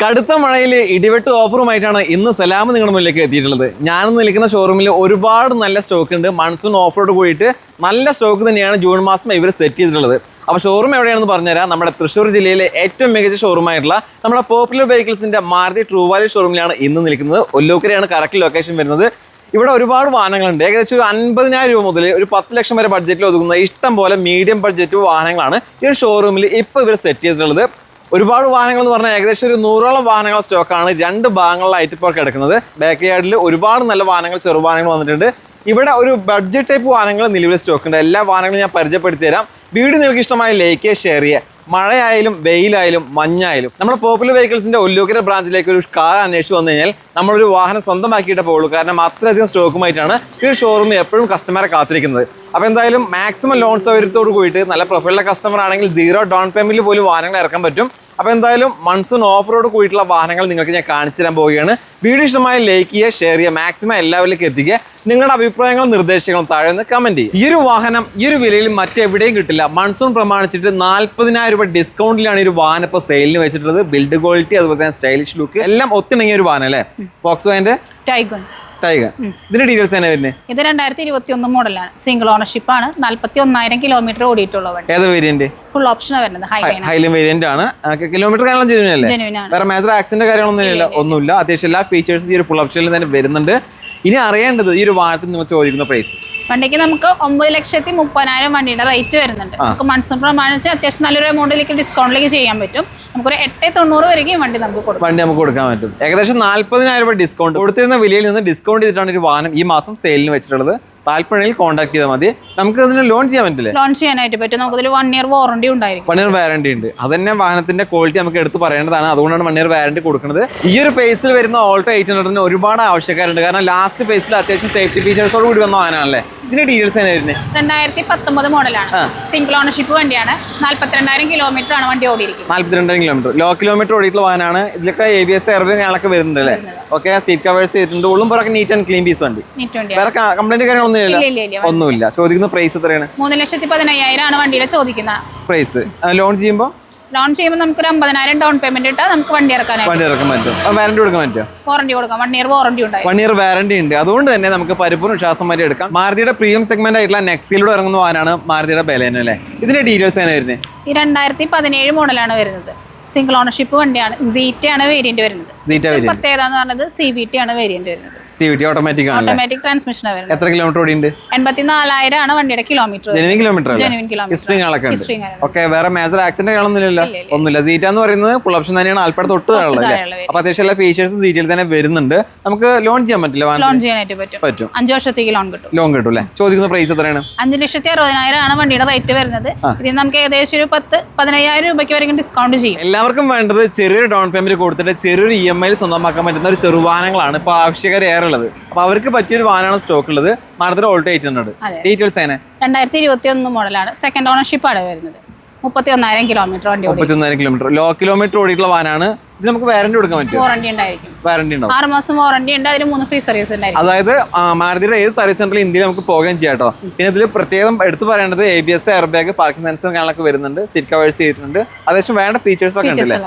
കടുത്ത മഴയിൽ ഇടിവെട്ട് ഓഫറുമായിട്ടാണ് ഇന്ന് സലാം നിങ്ങളുടെ മുന്നിലേക്ക് എത്തിയിട്ടുള്ളത്. ഞാനിന്ന് നിൽക്കുന്ന ഷോറൂമിൽ ഒരുപാട് നല്ല സ്റ്റോക്ക് ഉണ്ട്. മൺസൂൺ ഓഫറോട് കൂടിയിട്ട് നല്ല സ്റ്റോക്ക് തന്നെയാണ് ജൂൺ മാസം ഇവർ സെറ്റ് ചെയ്തിട്ടുള്ളത്. അപ്പോൾ ഷോറൂം എവിടെയാണെന്ന് പറഞ്ഞുതരാം. നമ്മുടെ തൃശ്ശൂർ ജില്ലയിലെ ഏറ്റവും മികച്ച ഷോറൂമായിട്ടുള്ള നമ്മുടെ പോപ്പുലർ വെഹിക്കിൾസിന്റെ മാരുതി ട്രൂ വാല്യൂ ഷോറൂമിലാണ് ഇന്ന് നിൽക്കുന്നത്. ഒല്ലൂക്കരയാണ് കറക്റ്റ് ലൊക്കേഷൻ വരുന്നത്. ഇവിടെ ഒരുപാട് വാഹനങ്ങളുണ്ട്. ഏകദേശം ഒരു 50,000 രൂപ മുതൽ ഒരു 10 ലക്ഷം വരെ ബഡ്ജറ്റിൽ ഒതുങ്ങുന്ന ഇഷ്ടം പോലെ മീഡിയം ബഡ്ജറ്റ് വാഹനങ്ങളാണ് ഈ ഒരു ഷോറൂമിൽ ഇപ്പോൾ ഇവർ സെറ്റ് ചെയ്തിട്ടുള്ളത്. ഒരുപാട് വാഹനങ്ങൾ എന്ന് പറഞ്ഞാൽ ഏകദേശം ഒരു 100ഓളം വാഹനങ്ങൾ സ്റ്റോക്കാണ് 2 ഭാഗങ്ങളിലായിട്ട് ഇപ്പോൾ കിടക്കുന്നത്. ബാക്ക് യാർഡിൽ ഒരുപാട് നല്ല വാഹനങ്ങൾ, ചെറുവാഹനങ്ങൾ വന്നിട്ടുണ്ട്. ഇവിടെ ഒരു ബഡ്ജറ്റ് ടൈപ്പ് വാഹനങ്ങൾ നിലവിൽ സ്റ്റോക്ക് ഉണ്ട്. എല്ലാ വാഹനങ്ങളും ഞാൻ പരിചയപ്പെടുത്തി തരാം. വീഡിയോ നിങ്ങൾക്ക് ഇഷ്ടമായ ലൈക്ക്, ഷെയർ ചെയ്യുക. മഴയായാലും വെയിലായാലും മഞ്ഞായാലും നമ്മുടെ പോപ്പുലർ വെഹിക്കിൾസിന്റെ ഒല്ലൂക്കര ബ്രാഞ്ചിലേക്ക് ഒരു കാർ അന്വേഷിച്ച് വന്നു കഴിഞ്ഞാൽ നമ്മളൊരു വാഹനം സ്വന്തമാക്കിയിട്ടേ പോകുള്ളൂ. കാരണം അത്രയധികം സ്റ്റോക്കുമായിട്ടാണ് ഈ ഷോറൂമിൽ എപ്പോഴും കസ്റ്റമറെ കാത്തിരിക്കുന്നത്. അപ്പോൾ എന്തായാലും മാക്സിമം ലോൺ സൗകര്യത്തോട് കൂടിയിട്ട് നല്ല പ്രൊഫൈലുള്ള കസ്റ്റമർ ആണെങ്കിൽ 0 ഡൗൺ പേയ്മെന്റിൽ പോലും വാഹനങ്ങൾ ഇറക്കാൻ പറ്റും. അപ്പോൾ എന്തായാലും മൺസൂൺ ഓഫറോട് കൂടിയിട്ടുള്ള വാഹനങ്ങൾ നിങ്ങൾക്ക് ഞാൻ കാണിച്ചു തരാൻ പോവുകയാണ്. വീഡിയോ ഇഷ്ടമായി ലൈക്ക് ചെയ്യുക, ഷെയർ ചെയ്യുക, മാക്സിമം എല്ലാവരിലേക്ക് എത്തിക്കുക. നിങ്ങളുടെ അഭിപ്രായങ്ങളും നിർദ്ദേശങ്ങളും താഴെ നിന്ന് കമന്റ് ചെയ്യുക. ഈ ഒരു വാഹനം ഈ ഒരു വിലയിൽ മറ്റെവിടെയും കിട്ടില്ല. മൺസൂൺ പ്രമാണിച്ചിട്ട് 40,000 രൂപ ഡിസ്കൗണ്ടിലാണ് ഈ ഒരു വാഹനം ഇപ്പോൾ സെയിലിന് വെച്ചിട്ടുള്ളത്. ബിൽഡ് ക്വാളിറ്റി, അതുപോലെ തന്നെ സ്റ്റൈലിഷ് ലുക്ക് എല്ലാം ഒത്തിണങ്ങിയ ഒരു വാഹനം അല്ലേ? ഫോക്സ്വാഗന്റെ ടൈഗൺ. ഇതിന്റെ ഡീറ്റെയിൽസ് തന്നെ വരുന്നത്. ഇത് 2021 മോഡലാണ്. സിംഗിൾ ഓണർഷിപ്പ് ആണ്. 41,000 കിലോമീറ്റർ ഓടിയിട്ടുള്ള വണ്ടി. ഏത് വേരിയന്റ്? ഫുൾ ഓപ്ഷൻ വരുന്നത് ഹൈലൈൻ വേരിയന്റ് ആണ്. കിലോമീറ്റർ കാരണം ജെന്യുവൻ. വേറെ മേജർ ആക്സിഡന്റ് കാര്യങ്ങളൊന്നുമില്ല. അത്യാവശ്യം എല്ലാ ഫീച്ചേഴ്സും ഈ ഒരു ഫുൾ ഓപ്ഷനിൽ തന്നെ വരുന്നുണ്ട്. ഇനി അറിയേണ്ടത് ഈ ഒരു വാഹനത്തിന് നിങ്ങൾ ചോദിക്കുന്ന പ്രൈസ്. വണ്ടിക്ക് നമുക്ക് 9,30,000 വണ്ടിയുടെ റേറ്റ് വരുന്നുണ്ട്. നമുക്ക് മൺസൂൺ പ്രമാണിച്ച് അത്യാവശ്യം നല്ലൊരു എമൗണ്ടിലേക്ക് ഡിസ്കൗണ്ടിലേക്ക് ചെയ്യാൻ പറ്റും. നമുക്കൊരു 890 വരെയും വണ്ടി നമുക്ക് കൊടുക്കാൻ പറ്റും. ഏകദേശം 40,000 രൂപ ഡിസ്കൗണ്ട് കൊടുത്തിരുന്ന വിലയിൽ നിന്ന് ഡിസ്കൗണ്ട് ചെയ്തിട്ടാണ് ഒരു വാഹനം ഈ മാസം സെയിലിന് വെച്ചിട്ടുള്ളത്. താല്പര്യമെങ്കിൽ കോൺടാക്ട് ചെയ്താൽ മതി. നമുക്ക് അതിന് ലോൺ ചെയ്യാൻ പറ്റില്ലേ? ലോൺ ചെയ്യാനായിട്ട് പറ്റും. നമുക്ക് 1 ഇയർ വാറണ്ടി ഉണ്ടായിരിക്കും. 1 ഇയർ വാറണ്ടി ഉണ്ട്. അത് തന്നെ വാഹനത്തിന്റെ ക്വാളിറ്റി നമുക്ക് എടുത്ത് പറയേണ്ടതാണ്. അതുകൊണ്ടാണ് 1 ഇയർ വാറണ്ടി കൊടുക്കുന്നത്. ഈ ഒരു ഫേസിൽ വരുന്ന ഓൾട്ടോ 800 ഒരുപാട് ആവശ്യക്കാരുണ്ട്. കാരണം ലാസ്റ്റ് ഫേസിൽ അത്യാവശ്യം സേഫ്റ്റി ഫീച്ചേഴ്സോട് കൂടി വന്ന വാഹനമാണല്ലേ? ഇതിന്റെ ഡീറ്റെയിൽസ് തന്നെ വരുന്നത്. 2019 മോഡലാണ്. സിംഗിൾ ഓണർഷിപ്പ് വണ്ടിയാണ്. 42,000 കിലോമീറ്റർ ആണ് വണ്ടി ഓടിയിരിക്കുന്നത്. 42,000 കിലോമീറ്റർ ലോ കിലോമീറ്റർ ഓടിയിട്ടുള്ള വാഹനമാണ്. ഇതിലൊക്കെ ABS എയർബാഗ് വരുന്നുണ്ട് അല്ലേ? ഓക്കെ, സീറ്റ് കവേഴ്സ് ചെയ്തിട്ടുണ്ട്. ഉള്ളും പുറക്കെ നീറ്റ് ആൻഡ് ക്ലീൻ പീസ് വണ്ടി. വേറെ കംപ്ലൈന്റ് കാര്യങ്ങളൊന്നും ഒന്നുമില്ല. ചോദിക്കുന്ന പ്രൈസ് എത്രയാണ്? 3,15,000 ആണ് വണ്ടിയുടെ ചോദിക്കുന്ന പ്രൈസ്. ലോൺ ചെയ്യുമ്പോൾ നമുക്ക് 50,000 ഡൗൺ പേയ്മെന്റ് ഇട്ടാൽ നമുക്ക് വണ്ടി ഇറക്കാൻ പറ്റും. വാറണ്ടി കൊടുക്കാൻ പറ്റും. വാറണ്ടി കൊടുക്കാം. 1 ഇയർ വാറണ്ടി ഉണ്ട്. 1 ഇയർ വാറണ്ടി ഉണ്ട്. അതുകൊണ്ട് തന്നെ നമുക്ക് പരിപൂർണ്ണ വിശ്വാസമായിട്ട് എടുക്കാം. മാരുതിയുടെ പ്രീമിയം സെഗ്മെന്റ് ആയിട്ടുള്ള നെക്സയിലൂടെ ഇറങ്ങുന്ന വാഹനമാണ് മാരുതിയുടെ ബലേനോ അല്ലേ? ഇതിന്റെ ഡീറ്റെയിൽസ് ആണ് വരുന്നത്. ഈ 2017 മോഡലാണ് വരുന്നത്. സിംഗിൾ ഓണർഷിപ്പ് വണ്ടിയാണ്. സീറ്റ ആണ് വേരിയന്റ് വരുന്നത്. പ്രത്യേകത എന്ന് പറഞ്ഞത് CVT ആണ് വേരിയന്റ് വരുന്നത്. CVT ഓട്ടോമാറ്റിക് ആണ്. ഓട്ടോമാറ്റിക് ട്രാൻസ്മിഷൻ ആണ് വരുന്നത്. എത്ര കിലോമീറ്റർ ഓടിയുണ്ട്? 84,000 ആണ് വണ്ടിയുടെ കിലോമീറ്റർ. Genuine kilometre. ഓക്കെ, വേറെ മേജർ ആക്സിഡന്റ് ഒന്നുമില്ല. സീറ്റ എന്ന് പറയുന്നത് ഫുൾ ഓപ്ഷൻ തന്നെയാണ്. ആൽപ്പയുടെ തൊട്ട് താഴെ. അപ്പൊ അത്യാവശ്യം എല്ലാ ഫീച്ചേഴ്സും ഡീറ്റെയിൽ തന്നെ വരുന്നുണ്ട്. നമുക്ക് ലോൺ ചെയ്യാൻ പറ്റില്ല? ലോൺ ചെയ്യാനായിട്ട് പറ്റും. 5 വർഷത്തേക്ക് ലോൺ കിട്ടും അല്ലേ? ചോദിക്കുന്ന പ്രൈസ് എത്രയാണ്? 5,60,000 ആണ് വണ്ടിയുടെ റേറ്റ് വരുന്നത്. ഇതിന് നമുക്ക് ഏകദേശം ഒരു 10,000 രൂപയ്ക്ക് വരെ ഡിസ്കൗണ്ട് ചെയ്യും. എല്ലാവർക്കും വേണ്ടത് ചെറിയൊരു ഡൗൺ പേയ്മെന്റ് കൊടുത്തിട്ട് ചെറിയൊരു EMI സ്വന്തമാക്കാൻ പറ്റുന്ന ഒരു ചെറുവാഹനങ്ങളാണ് ഇപ്പൊ ആവശ്യക്കാർ ഏറെ ഉള്ളത്. അപ്പൊ അവർക്ക് പറ്റിയൊരു വാഹനമാണ് സ്റ്റോക്ക് ഉള്ളത്. മാരുതി ഓൾട്ടോ 800. ഡീറ്റെയിൽസ് ആണ്. 2021 മോഡലാണ്. സെക്കൻഡ് ഓണർഷിപ്പ് ആണ് വരുന്നത്. 31,000 കിലോമീറ്റർ വണ്ടി. 31,000 കിലോമീറ്റർ ലോ കിലോമീറ്റർ ഓടിയിട്ടുള്ള വാഹനമാണ്. ഇത് നമുക്ക് വാറണ്ടി കൊടുക്കാൻ പറ്റും. വാറണ്ടി ഉണ്ടായിരിക്കും. വാറണ്ടി ഉണ്ടാവും. 6 മാസം വാറണ്ടി ഉണ്ട്. അതിന് 3 ഫ്രീ സർവീസ് ഉണ്ടായിരിക്കും. അതായത് മാരുതിയുടെ ഏത് സർവീസ് സെന്ററിൽ ഇന്ത്യയിൽ നമുക്ക് പോവുകയും ചെയ്യാം കേട്ടോ. പിന്നെ ഇതിൽ പ്രത്യേകം എടുത്തു പറയേണ്ടത് ABS എയർബാഗ്, പാർക്കിംഗ് സെൻസർ കാര്യങ്ങളൊക്കെ വരുന്നുണ്ട്. സീറ്റ് കവേഴ്സ് ചെയ്തിട്ടുണ്ട്. അത്യാവശ്യം വേണ്ട ഫീച്ചേഴ്സ് ഒക്കെ ഉണ്ടല്ലേ?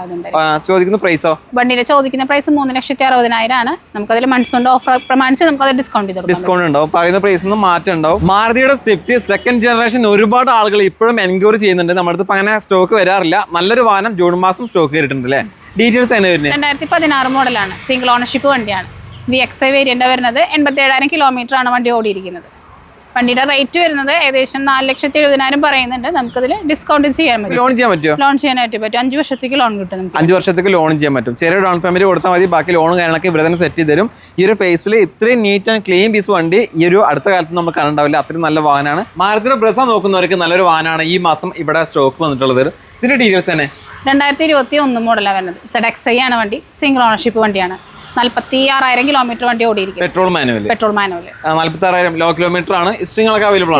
ചോദിക്കുന്ന പ്രൈസോ? വണ്ടിയുടെ ചോദിക്കുന്ന പ്രൈസ് 3,60,000 ആണ്. നമുക്കതിൽ മൺസൂണിന്റെ ഓഫർ പ്രമാണിച്ച് നമുക്ക് അത് ഡിസ്കൗണ്ട് ഉണ്ടാവും. പറയുന്ന പ്രൈസിൽ മാറ്റം ഉണ്ടാവും. മാരുതിയുടെ സ്വിഫ്റ്റ് സെക്കൻഡ് ജനറേഷൻ ഒരുപാട് ആളുകൾ ഇപ്പോഴും എൻക്വയറി ചെയ്യുന്നുണ്ട്. നമ്മുടെ അടുത്ത് അങ്ങനെ സ്റ്റോക്ക് വരാറില്ല. നല്ലൊരു വാഹനം ജൂൺ മാസം സ്റ്റോക്ക് ചെയ്തിട്ടുണ്ട് അല്ലേ? ഡീറ്റെയിൽസ് തന്നെ വരുന്നത്. 2016 മോഡലാണ്. സിംഗിൾ ഓണർഷിപ്പ് വണ്ടിയാണ്. VXI വേരിയന്റ് വരുന്നത്. 87,000 കിലോമീറ്റർ ആണ് വണ്ടി ഓടിയിരിക്കുന്നത്. വണ്ടിയുടെ റേറ്റ് വരുന്നത് ഏകദേശം 4,70,000 പറയുന്നുണ്ട്. നമുക്കതിൽ ഡിസ്കൗണ്ട് ചെയ്യാൻ പറ്റും. ലോൺ ചെയ്യാൻ പറ്റും. ലോൺ ചെയ്യാനായിട്ട് പറ്റും. 5 വർഷത്തേക്ക് ലോൺ കിട്ടും. നമുക്ക് 5 വർഷത്തേക്ക് ലോൺ ചെയ്യാൻ പറ്റും. ചെറിയ ഡൗൺ പേയ്മെന്റ് കൊടുത്താൽ മതി. ബാക്കി ലോൺ കാര്യങ്ങളൊക്കെ ഇവിടെ തന്നെ സെറ്റ് ചെയ്ത് തരും. ഈ ഒരു ഫേസിൽ ഇത്രയും നീറ്റ് ആൻഡ് ക്ലീൻ പീസ് വണ്ടി ഈ ഒരു അടുത്ത കാലത്ത് നമുക്ക് കണ്ടുണ്ടാവില്ല. അത്രയും നല്ല വാഹനമാണ്. മാരുതിയുടെ ബ്രസ നോക്കുന്നവർക്ക് നല്ലൊരു വാഹനമാണ് ഈ മാസം ഇവിടെ സ്റ്റോക്ക് വന്നിട്ടുള്ളത്. ഇതിന്റെ ഡീറ്റെയിൽസ് തന്നെ. 2021 മോഡലാണ് വരുന്നത്. ZXi ആണ് വണ്ടി. സിംഗിൾ ഓണർഷിപ്പ് വണ്ടിയാണ്. 46,000 കിലോമീറ്റർ വണ്ടി ഓടിയിരിക്കും. Petrol manual. 46,000 ലോ കിലോമീറ്റർ ആണ്. സ്ട്രിംഗ് അവൈലബിൾ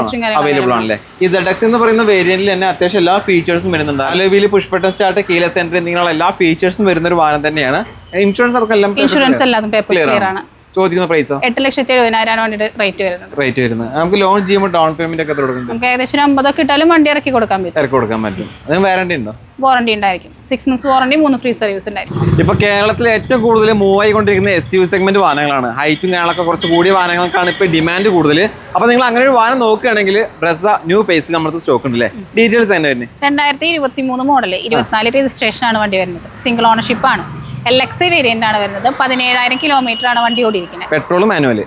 ആണല്ലേ? ഈ ZX എന്ന് പറയുന്ന വേരിയന്റിൽ തന്നെ അത്യാവശ്യം എല്ലാ ഫീച്ചേഴ്സും വരുന്നുണ്ട്. അലോവിയിൽ push button start, keyless entry എന്നിങ്ങനെയുള്ള എല്ലാ ഫീച്ചേഴ്സും വരുന്ന ഒരു വാഹനം തന്നെയാണ്. ഇൻഷുറൻസ് എല്ലാതും പേപ്പർ ക്ലിയർ ആണ്. ചോദിക്കുന്ന പ്രൈസോ? 8,70,000 വണ്ടിയുടെ റേറ്റ് വരുന്നത്. നമുക്ക് ലോൺ ചെയ്യുമ്പോൾ ഡൗൺ പേയ്മെന്റ് ഒക്കെ കൊടുക്കുന്നുണ്ട്. നമുക്ക് ഏകദേശം 50 ഇട്ടാലും വണ്ടി ഇറക്കി കൊടുക്കാൻ പറ്റും. അതിന് വാറണ്ടി ഉണ്ടോ? വാറണ്ടി ഉണ്ടായിരിക്കും. 6 months വാറണ്ടി, 3 ഫ്രീ സർവീസ് ഉണ്ടായിരിക്കും. ഇപ്പൊ കേരളത്തിൽ ഏറ്റവും കൂടുതൽ മൂവ് ആയിക്കൊണ്ടിരിക്കുന്ന SUV സെഗ്മെന്റ് വാഹനങ്ങളാണ്. ഹൈറ്റും കാര്യങ്ങളൊക്കെ കുറച്ച് കൂടിയ വാഹനങ്ങൾക്കാണ് ഇപ്പൊ ഡിമാൻഡ് കൂടുതൽ. അപ്പൊ നിങ്ങൾ അങ്ങനെ ഒരു വാഹനം നോക്കുകയാണെങ്കിൽ ബ്രസ ന്യൂ പേസ് നമ്മുടെ സ്റ്റോക്ക് ഉണ്ടല്ലേ? ഡീറ്റെയിൽസ് തന്നെ 2023 മോഡൽ 24 രജിസ്ട്രേഷൻ ആണ് വണ്ടി വരുന്നത്. സിംഗിൾ ഓണർഷിപ്പ് ആണ്. LX വേരിയന്റ് ആണ് വരുന്നത്. 17,000 കിലോമീറ്റർ ആണ് വണ്ടി ഓടിയിരിക്കുന്നത്. പെട്രോൾ മാനുവൽ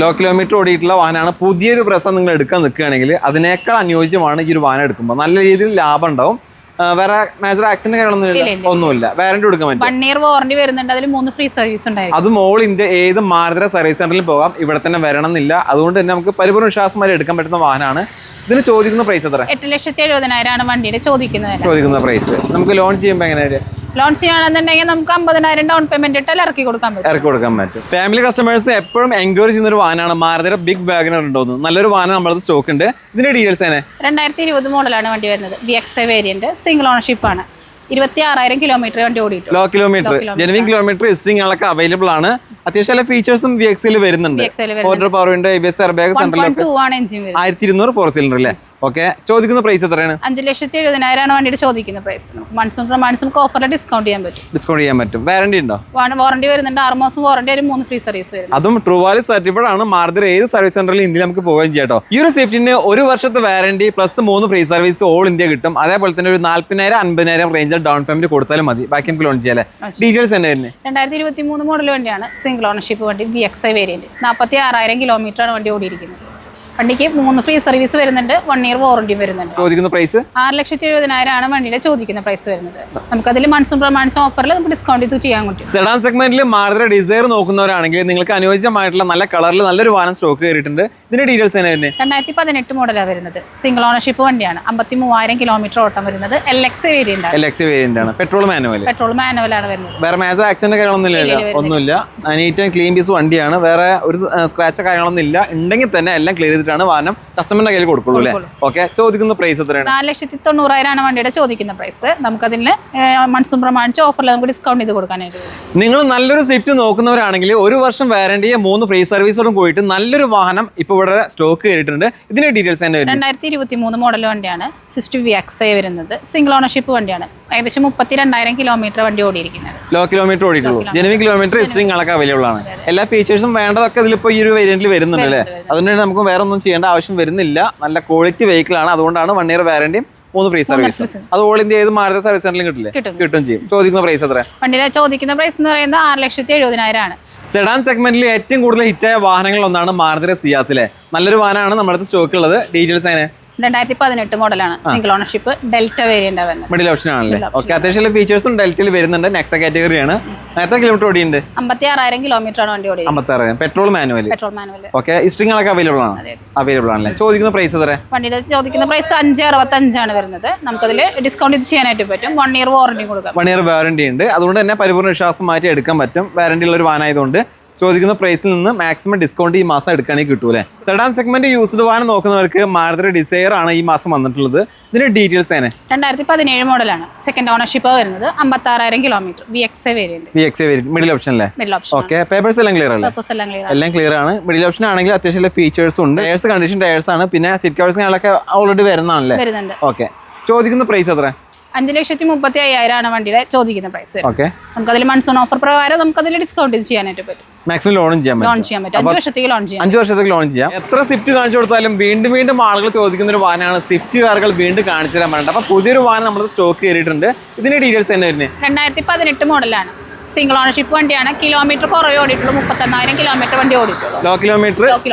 ലോ കിലോമീറ്റർ ഓടിയിട്ടുള്ള വാഹനമാണ്. പുതിയൊരു ബ്രസ നിങ്ങൾ എടുക്കാൻ നിൽക്കുകയാണെങ്കിൽ അതിനേക്കാൾ അനുയോജ്യമാണ് ഈ ഒരു വാഹനം എടുക്കുമ്പോൾ. നല്ല രീതിയിൽ ലാഭം ഉണ്ടാവും. വേറെ മേജർ ആക്സിഡന്റ് ഒന്നുമില്ല. വാറണ്ടി കൊടുക്കാൻ പറ്റും. 1 year വാറണ്ടി വരുന്നുണ്ട്. അതിൽ 3 ഫ്രീ സർവീസ് ഉണ്ടായിരിക്കും. അതും ഓൾ ഇന്ത്യ ഏത് മാരുതി സർവീസ് സെന്ററിൽ പോകാം. ഇവിടെ തന്നെ വരണം എന്നില്ല. അതുകൊണ്ട് തന്നെ നമുക്ക് പരിപൂർണ്ണ വിശ്വാസം വരെ എടുക്കാൻ പറ്റുന്ന വാഹനമാണ്. ഇതിന് ചോദിക്കുന്ന പ്രൈസ് എത്ര? 8,70,000 ആണ് വണ്ടിയുടെ ചോദിക്കുന്ന പ്രൈസ്. നമുക്ക് ലോൺ ചെയ്യുമ്പോൾ എങ്ങനെയാണ്? ലോൺ ചെയ്യുകയാണെന്നുണ്ടെങ്കിൽ നമുക്ക് 50,000 ഡൗൺ പേയ്മെന്റ് ഇട്ടാൽ ഇറക്കി കൊടുക്കാൻ പറ്റും. ഫാമിലി കസ്റ്റമേഴ്സ് എപ്പോഴും എൻക്വയറി ചെയ്യുന്ന ഒരു വാഹനമാണ് മാരുതിയുടെ ബിഗ് വാഗനർ ഉണ്ടോന്ന്. നല്ലൊരു വാഹനം നമ്മുടെ സ്റ്റോക്ക് ഉണ്ട്. ഇതിന്റെ ഡീറ്റെയിൽസ് തന്നെ 2020 മോഡലാണ് വണ്ടി വരുന്നത്. VXI വേരിയന്റ്, സിംഗിൾ ഓണർഷിപ്പ് ആണ്. 26,000 കിലോമീറ്റർ വണ്ടി ഓടിയിട്ടു. ലോ കിലോമീറ്റർ, ജെനുവിൻ കിലോമീറ്റർ ഹിസ്റ്ററിംഗ് ഒക്കെ അവൈലബിൾ ആണ്. അത്യാവശ്യം എല്ലാ ഫീച്ചേഴ്സും VXL വരുന്നുണ്ട്. Power window, ABS airbag, central lock. 1200 4 cylinder അല്ലേ? ഓക്കെ. ചോദിക്കുന്ന പ്രൈസ് എത്രയാണ്? 5,70,000 ആണ് വണ്ടിയുടെ ചോദിക്കുന്ന പ്രൈസ്. മൺസൂൺ ഓഫറിൽ ഡിസ്കൗണ്ട് ചെയ്യാൻ പറ്റും. വാറണ്ടി ഉണ്ടോ? വാറണ്ടി വരുന്നുണ്ട്. 6 മാസം വാറണ്ടി, 3 ഫ്രീ സർവീസ് വരും. അതും ട്രൂവാലി സർട്ടിഫൈഡ് ആണ്. മാരുതി ഏത് സർവീസ് സെന്ററിൽ ഇന്ത്യയിൽ നമുക്ക് പോവുകയും ചെയ്യാം കേട്ടോ. ഈ ഒരു സേഫ്റ്റിന് 1 വർഷത്തെ warranty plus 3 free service all India കിട്ടും. അതേപോലെ തന്നെ ഒരു 40,000-50,000 റേഞ്ചിൽ ഡൗൺ പേയ്മെന്റ് കൊടുത്താലും മതി. ബാക്കി നമുക്ക് ലോൺ ചെയ്യാം. ഡീറ്റെയിൽസ് തന്നെ 2023 മോഡൽ വണ്ടിയാണ്. സിംഗിൾ ഓണർഷിപ്പ് വണ്ടി, VXI വേരിയന്റ്. 46,000 കിലോമീറ്റർ ആണ് വണ്ടി ഓടിയിരിക്കുന്നത്. വണ്ടിക്ക് 3 ഫ്രീ സർവീസ് വരുന്നുണ്ട്. 1 year വാറണ്ടി വരുന്നുണ്ട്. ചോദിക്കുന്ന പ്രൈസ് 6,70,000 ആണ് വണ്ടിയുടെ ചോദിക്കുന്ന പ്രൈസ് വരുന്നത്. നമുക്ക് അതിൽ മൺസൂൺ ഓഫറിൽ നമുക്ക് ഡിസ്കൗണ്ട് ചെയ്യാൻ പറ്റും. സെഡാൻ സെഗ്മെന്റിൽ മാരുതി ഡിസൈർ നോക്കുന്നവരാണെങ്കിൽ നിങ്ങൾക്ക് അനുയോജ്യമായിട്ടുള്ള നല്ല കളറിൽ നല്ലൊരു വാഹനം സ്റ്റോക്ക് കയറിയിട്ടുണ്ട്. ഇതിന്റെ ഡീറ്റെയിൽസ് തന്നെ 2018 മോഡലാണ് വരുന്നത്. സിംഗിൾ ഓണർഷിപ്പ് വണ്ടിയാണ്. 53,000 കിലോമീറ്റർ ഓട്ടം വരുന്നത്. LX വേരിയന്റ് ആണ്. പെട്രോൾ മാനുവൽ ആണ് വരുന്നത്. വേറെ മേജർ ആക്സിഡന്റ് ഒന്നുമില്ല. നീറ്റ് ആൻഡ് ക്ലീൻ പീസ് വണ്ടിയാണ്. വേറെ ഒരു സ്ക്രാച്ച് കാര്യങ്ങളൊന്നും ഇല്ല. ഉണ്ടെങ്കിൽ തന്നെ എല്ലാം ക്ലിയർ ചെയ്തിട്ടാണ് വാഹനം കസ്റ്റമറിന്റെ കയ്യിൽ കൊടുക്കുള്ളൂ അല്ലേ? ഓക്കെ. ചോദിക്കുന്ന പ്രൈസ് എത്രയാണ്? 4,90,000 ആണ് വണ്ടിയുടെ ചോദിക്കുന്ന പ്രൈസ്. നമുക്കതിന് മൺസൂൺ പ്രമാണിച്ച് ഓഫറിൽ നമുക്ക് ഡിസ്കൗണ്ട് ചെയ്ത് കൊടുക്കാനായിട്ട്. നിങ്ങൾ നല്ലൊരു സ്വിഫ്റ്റ് നോക്കുന്നവരാണെങ്കിൽ 1 വർഷം വാറണ്ടി, 3 ഫ്രീ സർവീസോടും പോയിട്ട് നല്ലൊരു വാഹനം ഇപ്പോൾ ഇവിടെ സ്റ്റോക്ക് കയറിയിട്ടുണ്ട്. ഇതിന്റെ ഡീറ്റെയിൽസ് തന്നെ 2023 മോഡൽ വണ്ടിയാണ്. സ്വിഫ്റ്റ് VXI വരുന്നത്. സിംഗിൾ ഓണർഷിപ്പ് വണ്ടിയാണ്. ഏകദേശം 32,000 കിലോമീറ്റർ വണ്ടി ഓടിയിരിക്കുന്നത്. ലോ കിലോമീറ്റർ ഓടിയിട്ടുള്ളൂ. ജെനുവിൻ കിലോമീറ്റർ ഹിസ്റ്ററിംഗ് അളക്കം അവൈലബിൾ ആണ്. എല്ലാ ഫീച്ചേഴ്സും വേണ്ടതൊക്കെ ഇതിലിപ്പോൾ ഈ ഒരു വേരിയന്റിൽ വരുന്നുണ്ട് അല്ലേ? അതുകൊണ്ട് നമുക്ക് വേറെ ഒന്നും ചെയ്യേണ്ട ആവശ്യം വരുന്നില്ല. നല്ല ക്വാളിറ്റി വെഹിക്കിൾ ആണ്. അതുകൊണ്ടാണ് 1 year വാറണ്ടിയും 3 ഫ്രീ സർവീസ്. അത് ഓൾ ഇന്ത്യ ഏത് മാരുതി സർവീസ് സെന്ററിലും കിട്ടും ചെയ്യും. ചോദിക്കുന്ന പ്രൈസ് എത്ര? വണ്ടിയുടെ ചോദിക്കുന്ന പ്രൈസ് എന്ന് പറയുന്നത് 6,70,000 ആണ്. സെഡാൻ സെഗ്മെന്റിൽ ഏറ്റവും കൂടുതൽ ഹിറ്റായ വാഹനങ്ങളിൽ ഒന്നാണ് മാരുതി സിയാസിലെ. നല്ലൊരു വാഹനമാണ് നമ്മുടെ സ്റ്റോക്ക് ഉള്ളത്. ഡീറ്റെയിൽസ് ആണ് 2018 മോഡലാണ്. സിംഗിൾ ഓണർഷിപ്പ്, ഡെൽറ്റ വേരിയന്റ് വരുന്നത്. മിഡിൽ ഓപ്ഷൻ ആണല്ലേ? ഓക്കെ. അത്യാവശ്യം ഫീച്ചേഴ്സും ഡെൽറ്റയിൽ വരുന്നുണ്ട്. നെക്സ കാറ്റഗറിയാണ്. എത്ര കിലോമീറ്റർ ഓടിയുണ്ട്? 56,000 കിലോമീറ്റർ ആണ് വണ്ടി ഓടി. 56,000. Petrol manual. ഓക്കെ. ഹിസ്റ്ററിംഗ് ഒക്കെ അവൈലബിൾ ആണല്ലേ? ചോദിക്കുന്ന പ്രൈസ് എത്ര? വണ്ടിയുടെ ചോദിക്കുന്ന പ്രൈസ് 5,65 ആണ് വരുന്നത്. നമുക്കതിൽ ഡിസ്കൗണ്ട് ചെയ്യാനായിട്ട് പറ്റും. 1 year വാറണ്ടി കൊടുക്കാം. 1 year വാറണ്ടി ഉണ്ട്. അതുകൊണ്ട് തന്നെ പരിപൂർണ്ണ വിശ്വാസം മാറ്റി എടുക്കാൻ പറ്റും. വാറണ്ടി ഉള്ള ഒരു വാഹനമായതുകൊണ്ട് ചോദിക്കുന്ന പ്രൈസിൽ നിന്ന് മാക്സിമം ഡിസ്കൗണ്ട് ഈ മാസം എടുക്കുകയാണെങ്കിൽ കിട്ടൂലേ? സെഡാൻ സെഗ്മെന്റ് യൂസ്ഡ് വാഹനം നോക്കുന്നവർക്ക് മാരുതി ഡിസൈർ ആണ് ഈ മാസം വന്നിട്ടുള്ളത്. ഇതിന്റെ ഡീറ്റെയിൽസ് ആണ് 2017 മോഡലാണ്. സെക്കൻഡ് ഓണർഷിപ്പ് വരുന്നത്. 56,000 kilometre. VXI variant. Middle option അല്ലേ? ഓക്കെ. പേപ്പേഴ്സ് എല്ലാം ക്ലിയർ അല്ലേ? എല്ലാം ക്ലിയർ ആണ്. മിഡിൽ ഓപ്ഷൻ ആണെങ്കിൽ അത്യാവശ്യം ഫീച്ചേഴ്സും ഉണ്ട്. ടയർസ് കണ്ടീഷൻ ടയർസ് ആണ്. പിന്നെ സീറ്റ് കവേഴ്സ് ഓൾറെഡി വരുന്നതാണല്ലേ? ഓക്കെ. ചോദിക്കുന്ന പ്രൈസ് എത്ര? 5,35,000 ആണ് വണ്ടിയുടെ ചോദിക്കുന്ന പ്രൈസ്. നമുക്കതിൽ മൺസൂൺ ഓഫർ പ്രകാരം നമുക്കതിൽ ഡിസ്കൗണ്ട് ചെയ്യാനായിട്ട് പറ്റും. മാക്സിമം ലോൺ ചെയ്യാൻ പറ്റും. 5 വർഷത്തേക്ക് ലോൺ ചെയ്യാം. 5 വർഷത്തേക്ക് ലോൺ ചെയ്യാം. എത്ര സ്വിഫ്റ്റ് കാണിച്ചു കൊടുത്താലും വീണ്ടും ആളുകൾ ചോദിക്കുന്ന ഒരു വാഹനമാണ്. സ്വിഫ്റ്റ് കാറുകൾ വീണ്ടും കാണിച്ചു തരാൻ പറഞ്ഞിട്ട്. അപ്പൊ പുതിയൊരു വാഹനം നമ്മൾ സ്റ്റോക്ക് കയറിയിട്ടുണ്ട്. ഇതിന്റെ ഡീറ്റെയിൽസ് തന്നെ വരുന്നത് 2018 മോഡലാണ്. സിംഗിൾ ഓണർഷിപ്പ് വണ്ടിയാണ്. കിലോമീറ്റർ കുറവ് ഓടിയിട്ടുള്ളൂ. 31,000 കിലോമീറ്റർ വണ്ടി ഓടിയിട്ടുള്ളൂ. ലോ കിലോമീറ്റർ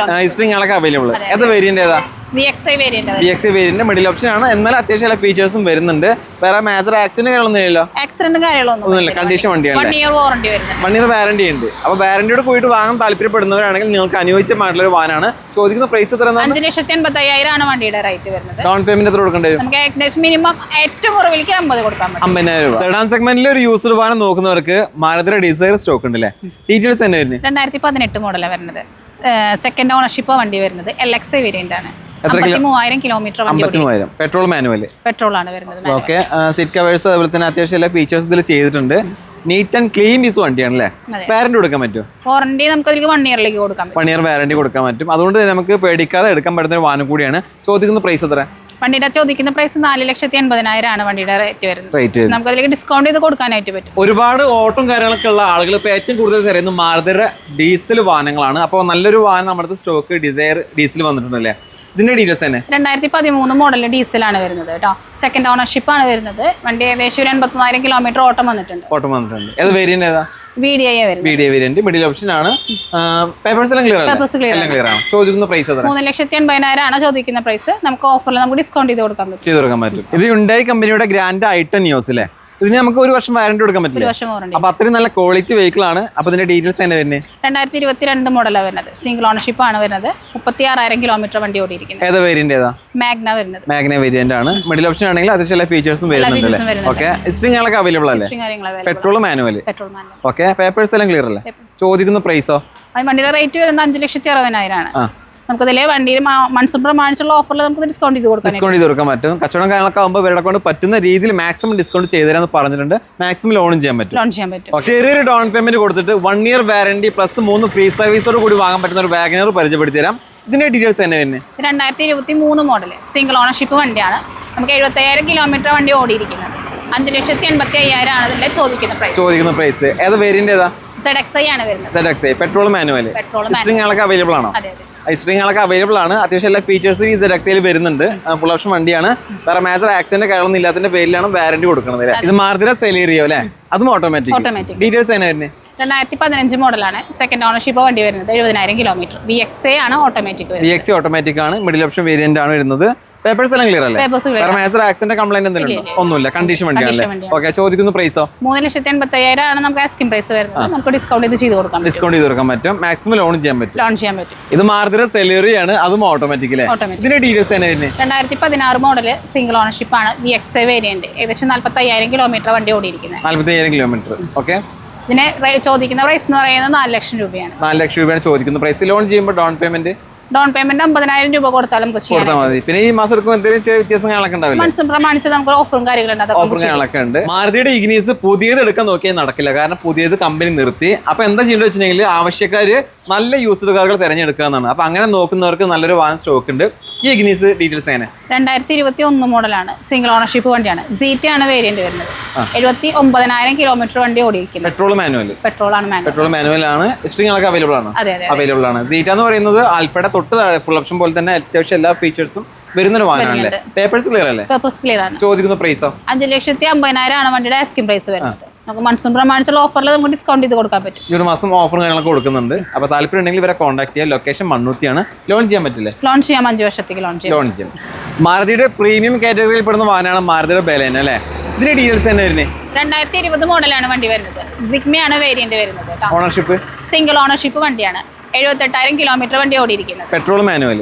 ഹിസ്റ്ററിംഗ് അളക്കം അവൈലബിൾ. ഏത് വേരിയന്റ് ഏതാ? VXI വേരിയന്റ് മിഡിൽ ഓപ്ഷൻ ആണ്. എന്നാൽ അത്യാവശ്യം എല്ലാ ഫീച്ചേഴ്സും വരുന്നുണ്ട്. വേറെ മേജർ ആക്സിഡന്റ് കാര്യങ്ങളൊന്നുമില്ല. കണ്ടീഷൻ വണ്ടിയാണ്. 1 year വാറണ്ടി വരുന്നത്. 1 year വാറണ്ടി ഉണ്ട്. അപ്പൊ വാറണ്ടിയോട് പോയിട്ട് വാങ്ങാൻ താല്പര്യപ്പെടുന്നവരാണെങ്കിൽ നിങ്ങൾക്ക് അനുയോജ്യമായിട്ടുള്ള ഒരു വാഹനമാണ്. ചോദിക്കുന്ന പ്രൈസ് എത്ര? 5,85,000 ആണ് വണ്ടിയുടെ റേറ്റ് വരുന്നത്. ഡൗൺ പേയ്മെന്റ് എത്ര കൊടുക്കേണ്ടി വരും? നമുക്ക് ഏകദേശം മിനിമം ഏറ്റവും കുറവിലേക്ക് 50 കൊടുക്കാൻ പറ്റും. 50,000 രൂപ. സെഡാൻ സെഗ്മെന്റിൽ ഒരു യൂസ്ഡ് വാഹനം നോക്കുന്നവർക്ക് മാരുതി ഡിസൈർ സ്റ്റോക്ക് ഉണ്ട് അല്ലേ? ഡീറ്റെയിൽസ് തന്നെ വരുന്നത് 2018 മോഡലാണ് വരുന്നത്. സെക്കൻഡ് ഓണർഷിപ്പ് വണ്ടി വരുന്നത്. LX വേരിയന്റ് ആണ്. 53,000 കിലോമീറ്റർ. 53,000. Petrol manual. പെട്രോൾ ആണ് വരുന്നത്. ഓക്കെ. സീറ്റ് കവേഴ്സ് അതുപോലെ തന്നെ അത്യാവശ്യം എല്ലാ ഫീച്ചേഴ്സ് ഇതിൽ ചെയ്തിട്ടുണ്ട്. നീറ്റ് ആൻഡ് ക്ലീൻ പീസ് വണ്ടിയാണ് അല്ലേ? വാറന്റി കൊടുക്കാൻ പറ്റുമോ? വാറന്റി നമുക്ക് അതിലേക്ക് 1 ഇയറിലേക്ക് കൊടുക്കാൻ പറ്റും. 1 ഇയർ വാറന്റി കൊടുക്കാൻ പറ്റും. അതുകൊണ്ട് തന്നെ നമുക്ക് പേടിക്കാതെ എടുക്കാൻ പറ്റുന്ന ഒരു വാഹനം കൂടിയാണ്. ചോദിക്കുന്ന പ്രൈസ് എത്ര? വണ്ടിയുടെ ചോദിക്കുന്ന പ്രൈസ് 4,80,000 ആണ് വണ്ടിയുടെ റേറ്റ് വരുന്നത്. നമുക്ക് അതിലേക്ക് ഡിസ്കൗണ്ട് ചെയ്ത് കൊടുക്കാനായിട്ട് പറ്റും. ഒരുപാട് ഓട്ടം കാര്യങ്ങളൊക്കെ ഉള്ള ആളുകൾ ഇപ്പോൾ ഏറ്റവും കൂടുതൽ തിരയുന്നത് മാരുതിയുടെ ഡീസൽ വാഹനങ്ങളാണ്. അപ്പോൾ നല്ലൊരു വാഹനം നമ്മുടെ സ്റ്റോക്ക് ഡിസയർ ഡീസൽ വന്നിട്ടുണ്ടല്ലേ? ഇതിന്റെ ഡീറ്റെയിൽസ് തന്നെ 2013 മോഡൽ ഡീസലാണ് വരുന്നത് കേട്ടോ. സെക്കൻഡ് ഓണർഷിപ്പ് ആണ് വരുന്നത്. വണ്ടി ഏകദേശം ഒരു 80,000 കിലോമീറ്റർ ഓട്ടം വന്നിട്ടുണ്ട്. ഏത് വേരിയന്റ് ഏതാ? VDI വരുന്നത്. VDI വേരിയന്റ് മിഡിൽ ഓപ്ഷൻ ആണ്. പേപ്പേഴ്സ് എല്ലാം ക്ലിയർ ആണ്. ചോദിക്കുന്ന പ്രൈസ് എത്ര? 3,80,000 ആണ് ചോദിക്കുന്ന പ്രൈസ്. നമുക്ക് ഓഫറിൽ നമുക്ക് ഡിസ്കൗണ്ട് ചെയ്ത് കൊടുക്കാൻ പറ്റും. ഇത് Hyundai കമ്പനിയുടെ ഗ്രാൻഡ് i10 ന്യൂസ് അല്ലേ? ഇതിന് നമുക്ക് 1 വർഷം വാറന്റി കൊടുക്കാൻ പറ്റില്ല. 1 വർഷം വാറന്റി. അപ്പൊ അത്രയും നല്ല ക്വാളിറ്റി വെഹിക്കിൾ ആണ്. അപ്പൊ ഇതിന്റെ ഡീറ്റെയിൽസ് തന്നെ വരുന്നത് 2022 മോഡലാണ് വരുന്നത്. സിംഗിൾ ഓണർഷിപ്പ് ആണ് വരുന്നത്. 36,000 കിലോമീറ്റർ വണ്ടി ഓടിയിരിക്കുന്നത്. ഏതാ വേരിയന്റ് ഏതാ? മാഗ്ന വരുന്നത്. മാഗ്ന വേരിയന്റ് ആണ്. മിഡിൽ ഓപ്ഷൻ ആണെങ്കിൽ അത് ചില ഫീച്ചേഴ്സും വരുന്നുണ്ട്. ഓക്കെ, സ്ട്രിംഗുകളൊക്കെ അവൈലബിൾ അല്ലേ? Petrol manual. ഓക്കെ, പേപ്പേഴ്സ് എല്ലാം ക്ലിയർ അല്ലേ? ചോദിക്കുന്ന പ്രൈസോ? വണ്ടിയുടെ റേറ്റ് വരുന്നത് 5,60,000 ആണ്. നമുക്കതിലെ വണ്ടിയിൽ മൺസൂൺ പ്രമാണിച്ചുള്ള ഓഫറിൽ നമുക്ക് ഡിസ്കൗണ്ട് ചെയ്ത് കൊടുക്കാൻ പറ്റും. കച്ചവടം കാര്യങ്ങളൊക്കെ ആകുമ്പോൾ ഇവരുടെ കൊണ്ട് പറ്റുന്ന രീതിയിൽ മാക്സിമം ഡിസ്കൗണ്ട് ചെയ്ത് തരാമെന്ന് പറഞ്ഞിട്ടുണ്ട്. മാക്സിമം ലോൺ ചെയ്യാൻ പറ്റും. ചെറിയൊരു ഡൗൺ പേയ്മെന്റ് കൊടുത്തിട്ട് 1 ഇയർ വാറന്റി പ്ലസ് 3 ഫ്രീ സർവീസോട് കൂടി വാങ്ങാൻ പറ്റുന്ന ഒരു വാഗനർ പരിചയപ്പെടുത്തി തരാം. ഇതിന്റെ ഡീറ്റെയിൽസ് തന്നെ വരുന്നത് 2023 മോഡൽ സിംഗിൾ ഓണർഷിപ്പ് വണ്ടിയാണ്. നമുക്ക് 70,000 കിലോമീറ്റർ വണ്ടി ഓടിയിരിക്കുന്നത്. 5,80,000 ആണ് ഇതിന്റെ ചോദിക്കുന്ന പ്രൈസ്. ഏത് വേരിയന്റ് ഏതാ? ZXi ആണ് വരുന്നത്. Petrol manual. സ്ട്രിംഗുകളൊക്കെ അവൈലബിൾ ആണോ? സ്ട്രിംഗുകളൊക്കെ അവൈലബിൾ ആണ്. അത്യാവശ്യം എല്ലാ ഫീച്ചേഴ്സ് ഈ ZXiൽ വരുന്നുണ്ട്. ഫുൾ ഓപ്ഷൻ വണ്ടിയാണ്. വേറെ മേജർ ആക്സിഡന്റ് കാര്യങ്ങളൊന്നും ഇല്ലാത്തതിന്റെ പേരിലാണ് വാറന്റി കൊടുക്കുന്നത്. ഇത് മാരുതിയുടെ സെലീറിയോ അല്ലേ? അതും ഓട്ടോമാറ്റിക്. ഡീറ്റെയിൽസ് തന്നെ വരുന്നത് 2015 മോഡലാണ്. സെക്കൻഡ് ഓണർഷിപ്പ് വണ്ടി വരുന്നത്. 70,000 കിലോമീറ്റർ. VXi ആണ് ഓട്ടോമാറ്റിക്. VXi ഓട്ടോമാറ്റിക് ആണ്. മിഡിൽ ഓപ്ഷൻ വേരിയന്റ് ആണ് വരുന്നത്. പേപ്പേഴ്സ് എല്ലാം ക്ലിയർ അല്ലേ? വേറെ മേജർ ആക്സിഡന്റ് കംപ്ലൈന്റ് എന്തെങ്കിലും ഉണ്ടോ? ഒന്നുമില്ല. കണ്ടീഷൻ വണ്ടിയാണ്. ഓക്കെ, ചോദിക്കുന്ന പ്രൈസോ? 3,80,000 ആണ് നമുക്ക് ആസ്കിംഗ് പ്രൈസ് വരുന്നത്. നമുക്ക് ഡിസ്കൗണ്ട് ചെയ്ത് കൊടുക്കാൻ പറ്റും. മാക്സിമം ലോൺ ചെയ്യാൻ പറ്റും. ഇത് മാരുതിയുടെ സെലീറി ആണ്. അതും ഓട്ടോമാറ്റിക് അല്ലേ? ഇതിന്റെ ഡീറ്റെയിൽസ് തന്നെ വരുന്നത് 2016 മോഡൽ സിംഗിൾ ഓണർഷിപ്പ് ആണ്. VXi variant. ഏകദേശം 45,000 കിലോമീറ്റർ വണ്ടി ഓടിയിരിക്കുന്നത്. 45,000 കിലോമീറ്റർ. ഓക്കെ, ഇതിന് ചോദിക്കുന്ന പ്രൈസ് എന്ന് പറയുന്നത് 4 ലക്ഷം രൂപയാണ്. 4 ലക്ഷം രൂപയാണ് ചോദിക്കുന്ന പ്രൈസ്. ലോൺ ചെയ്യുമ്പോൾ ഡൗൺ പേയ്മെന്റ് 50,000 രൂപ കൊടുത്താൽ നമുക്ക് കൊടുത്താൽ മതി. പിന്നെ ഈ മാസം എന്തെങ്കിലും വ്യത്യാസങ്ങളൊക്കെ ഉണ്ടാവില്ല. മൺസൂൺ പ്രമാണിച്ച് നമുക്ക് ഓഫറും കാര്യങ്ങളൊക്കെ ഉണ്ട്. മാരുതിയുടെ ഇഗ്നീസ് പുതിയത് എടുക്കാൻ നോക്കിയാൽ നടക്കില്ല. കാരണം പുതിയത് കമ്പനി നിർത്തി. അപ്പൊ എന്താ ചെയ്യേണ്ടത് വെച്ചിട്ടുണ്ടെങ്കിൽ ആവശ്യക്കാര് നല്ല യൂസ്ഡ് കാറുകൾ തിരഞ്ഞെടുക്കുക എന്നാണ്. അപ്പൊ അങ്ങനെ നോക്കുന്നവർക്ക് നല്ലൊരു വാഹനം സ്റ്റോക്ക് ഉണ്ട്. ഈ ഇഗ്നീസ് ഡീറ്റെയിൽസ് എങ്ങനെ? 2021 മോഡലാണ്. സിംഗിൾ ഓണർഷിപ്പ് വണ്ടിയാണ്. ZT ആണ് വേരിയന്റ് വരുന്നത്. 79,000 കിലോമീറ്റർ വണ്ടി ഓടിയിരിക്കുന്നത്. Petrol manual. പെട്രോൾ മാനുവൽ ആണ്. സ്ട്രിംഗുകളൊക്കെ അവൈലബിൾ ആണ്. അവൈലബിൾ ആണ്. ZT എന്ന് പറയുന്നത് ആൽഫയുടെ തൊട്ട് താഴെ ഫുൾ ഓപ്ഷൻ പോലെ തന്നെ അത്യാവശ്യം എല്ലാ ഫീച്ചേഴ്സും വരുന്നൊരു വാഹനമല്ലേ? പേപ്പേഴ്സ് ക്ലിയർ അല്ലേ? പേപ്പേഴ്സ് ക്ലിയർ ആണ്. ചോദിക്കുന്ന പ്രൈസോ? 5,50,000 ആണ് വണ്ടിയുടെ ആസ്കിംഗ് പ്രൈസ് വരുന്നത്. നമുക്ക് മൺസൂൺ പ്രമാണിച്ചുള്ള ഓഫറിൽ നമുക്ക് ഡിസ്കൗണ്ട് ചെയ്ത് കൊടുക്കാൻ പറ്റും. ഈ ഒരു മാസം ഓഫറും കാര്യങ്ങളൊക്കെ കൊടുക്കുന്നുണ്ട്. അപ്പോൾ താല്പര്യം ഉണ്ടെങ്കിൽ ഇവരെ കോൺടാക്ട് ചെയ്യാം. ലൊക്കേഷൻ മണ്ണൂത്തിയാണ്. ലോൺ ചെയ്യാൻ പറ്റില്ലേ? ലോൺ ചെയ്യാം. 5 വർഷത്തേക്ക് ലോൺ ചെയ്യാം. മാരുതിയുടെ പ്രീമിയം കാറ്റഗറിയിൽ പെടുന്ന വാഹനമാണ് മാരുതിയുടെ ബലേന അല്ലേ? ഇതിന്റെ ഡീറ്റെയിൽസ് തന്നെ വരുന്നത് 2020 മോഡലാണ് വണ്ടി വരുന്നത്. സിഗ്മ ആണ് വേരിയന്റ് വരുന്നത്. ഓണർഷിപ്പ് സിംഗിൾ ഓണർഷിപ്പ് വണ്ടിയാണ്. 78,000 കിലോമീറ്റർ വണ്ടി ഓടിയിരിക്കുന്നത്. Petrol manual.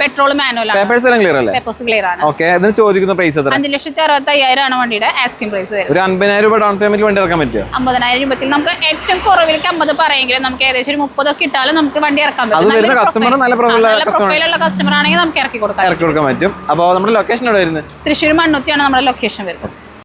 പേപ്പേഴ്സ് എല്ലാം ക്ലിയർ അല്ലേ? പേപ്പേഴ്സ് ക്ലിയർ ആണ്. ഓക്കെ, ഇതിന് ചോദിക്കുന്ന പ്രൈസ് എത്ര? 5,65,000 ആണ് വണ്ടിയുടെ ആസ്കിംഗ് പ്രൈസ് വരുന്നത്. ഒരു 50,000 രൂപ ഡൗൺ പേയ്മെന്റ് വണ്ടി ഇറക്കാൻ പറ്റുമോ? 50,000 രൂപത്തിൽ നമുക്ക് ഏറ്റവും കുറവിലേക്ക് 50 പറയെങ്കിലും നമുക്ക് ഏകദേശം ഒരു 30 ഒക്കെ ഇട്ടാലും നമുക്ക് വണ്ടി ഇറക്കാൻ പറ്റും. നല്ല പ്രൊഫൈലുള്ള കസ്റ്റമർ ആണെങ്കിൽ നമുക്ക് ഇറക്കി കൊടുക്കാൻ പറ്റും. അപ്പോൾ നമ്മുടെ ലൊക്കേഷൻ എവിടെ വരുന്നത്? തൃശ്ശൂർ മണ്ണുത്തിയാണ് നമ്മുടെ ലൊക്കേഷൻ വരുന്നത്.